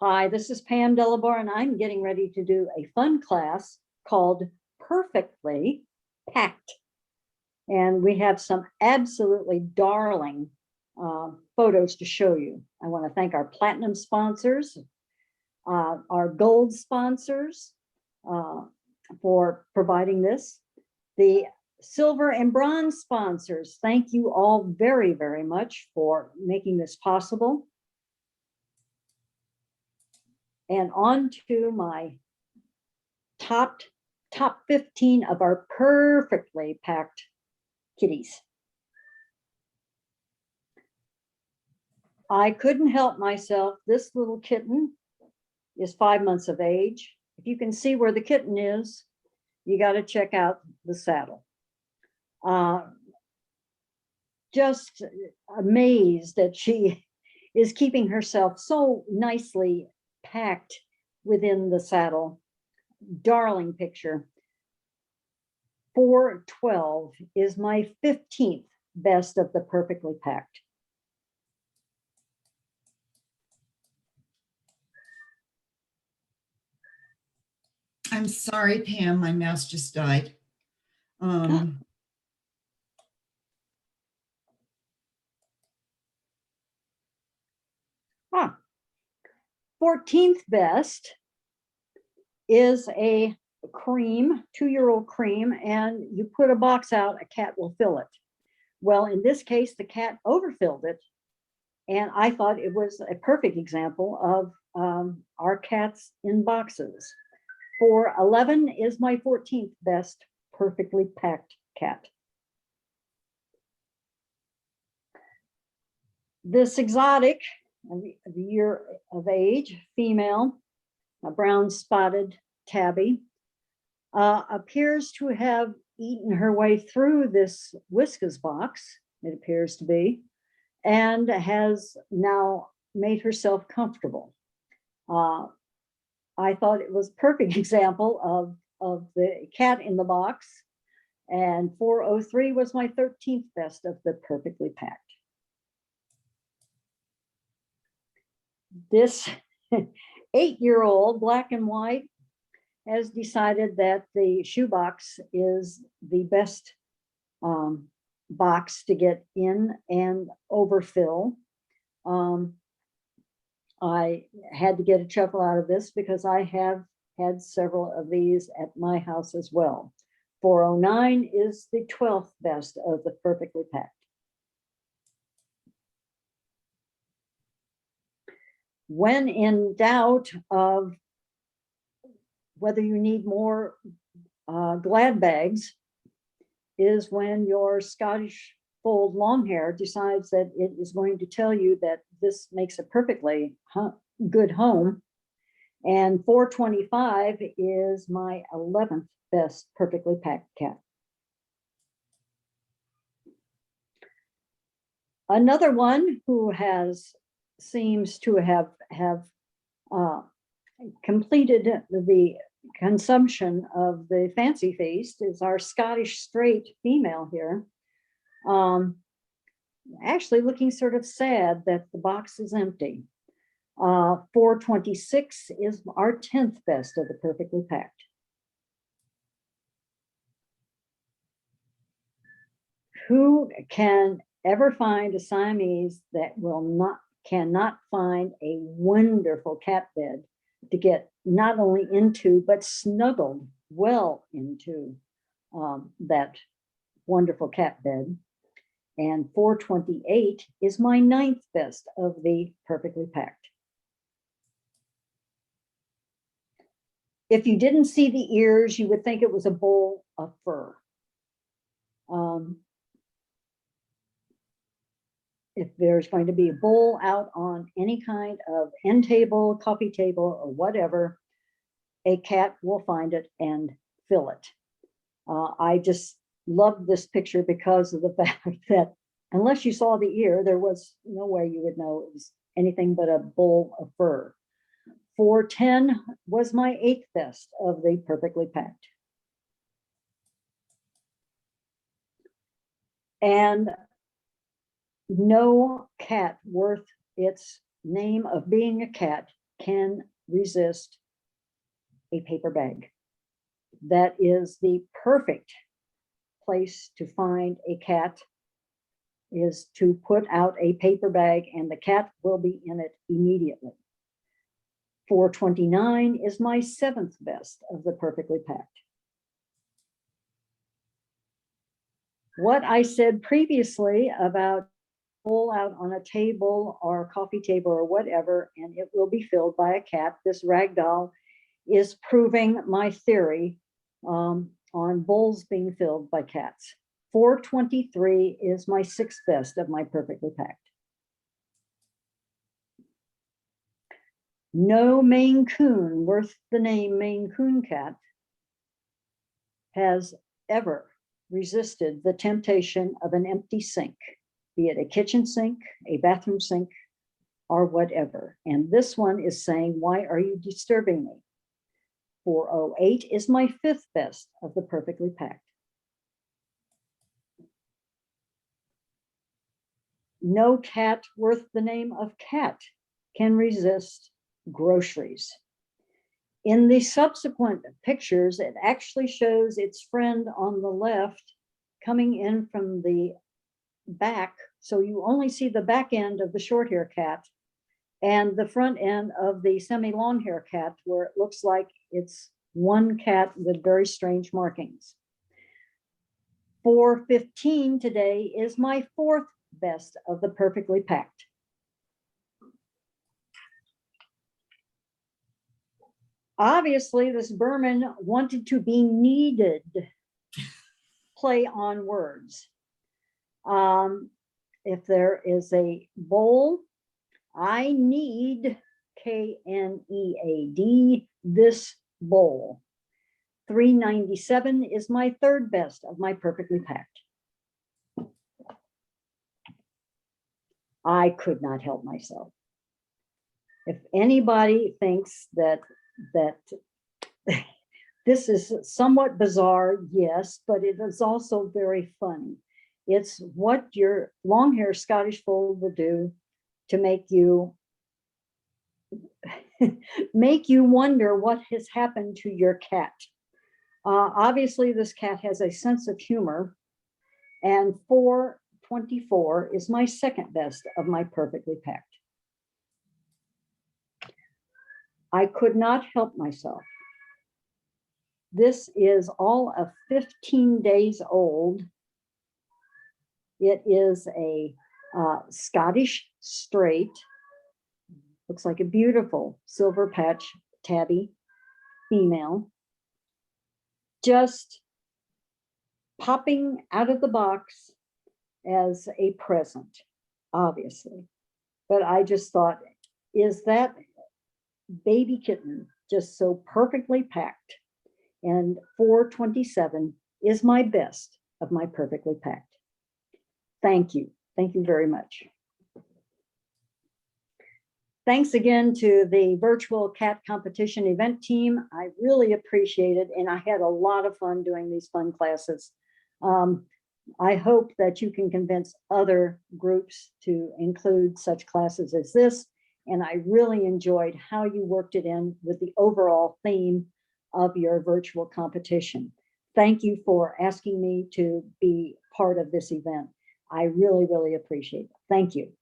Hi, this is Pam Delabar, and I'm getting ready to do a fun class called Purrfectly Packed. And we have some absolutely darling photos to show you. I want to thank our platinum sponsors, our gold sponsors for providing this. The silver and bronze sponsors, thank you all very, very much for making this possible. And on to my top 15 of our perfectly packed kitties. I couldn't help myself. This little kitten is 5 months of age. If you can see where the kitten is, you got to check out the saddle. Just amazed that she is keeping herself so nicely packed within the saddle. Darling picture. 412 is my 15th best of the perfectly packed. I'm sorry, Pam, my mouse just died. 14th best is a cream, 2-year-old cream, and you put a box out, a cat will fill it. Well, in this case, the cat overfilled it, and I thought it was a perfect example of our cats in boxes. 411 is my 14th best perfectly packed cat. This exotic, a year of age, female, a brown spotted tabby, appears to have eaten her way through this Whiskas box, it appears to be, and has now made herself comfortable. I thought it was a perfect example of the cat in the box, and 403 was my 13th best of the perfectly packed. This 8-year-old black and white has decided that the shoebox is the best box to get in and overfill. I had to get a chuckle out of this because I have had several of these at my house as well. 409 is the 12th best of the perfectly packed. When in doubt of whether you need more glad bags is when your Scottish fold long hair decides that it is going to tell you that this makes a perfectly good home. And 425 is my 11th best perfectly packed cat. Another one who seems to have completed the consumption of the fancy feast is our Scottish straight female here. Actually looking sort of sad that the box is empty. 426 is our 10th best of the perfectly packed. Who can ever find a Siamese that cannot find a wonderful cat bed to get not only into, but snuggled well into that wonderful cat bed? And 428 is my 9th best of the perfectly packed. If you didn't see the ears, you would think it was a bowl of fur. If there's going to be a bowl out on any kind of end table, coffee table, or whatever, a cat will find it and fill it. I just love this picture because of the fact that unless you saw the ear, there was no way you would know it was anything but a bowl of fur. 410 was my 8th best of the perfectly packed. And no cat worth its name of being a cat can resist a paper bag. That is the perfect place to find a cat, is to put out a paper bag and the cat will be in it immediately. 429 is my 7th best of the Purrfectly Packed. What I said previously about pull out on a table or coffee table or whatever, and it will be filled by a cat, this rag doll is proving my theory on bowls being filled by cats. 423 is my 6th best of my Purrfectly Packed. No Maine Coon worth the name Maine Coon cat has ever resisted the temptation of an empty sink, be it a kitchen sink, a bathroom sink, or whatever. And this one is saying, why are you disturbing me? 408 is my 5th best of the Purrfectly Packed. No cat worth the name of cat can resist groceries. In the subsequent pictures, it actually shows its friend on the left coming in from the back. So you only see the back end of the short hair cat and the front end of the semi-long hair cat, where it looks like it's one cat with very strange markings. 415 today is my 4th best of the Purrfectly Packed. Obviously, this Berman wanted to be needed. Play on words. If there is a bowl, I need, K-N-E-A-D, this bowl. 397 is my 3rd best of my Purrfectly Packed. I could not help myself. If anybody thinks that this is somewhat bizarre, yes, but it is also very funny. It's what your long hair Scottish fold will do to make you wonder what has happened to your cat. Obviously, this cat has a sense of humor, and 424 is my 2nd best of my Purrfectly Packed. I could not help myself. This is all of 15 days old. It is a Scottish straight. Looks like a beautiful silver patch tabby female. Just popping out of the box as a present, obviously. But I just thought, is that baby kitten just so perfectly packed? And 427 is my best of my Purrfectly Packed. Thank you. Thank you very much. Thanks again to the virtual cat competition event team. I really appreciate it, and I had a lot of fun doing these fun classes. I hope that you can convince other groups to include such classes as this, and I really enjoyed how you worked it in with the overall theme of your virtual competition. Thank you for asking me to be part of this event. I really, really appreciate it. Thank you.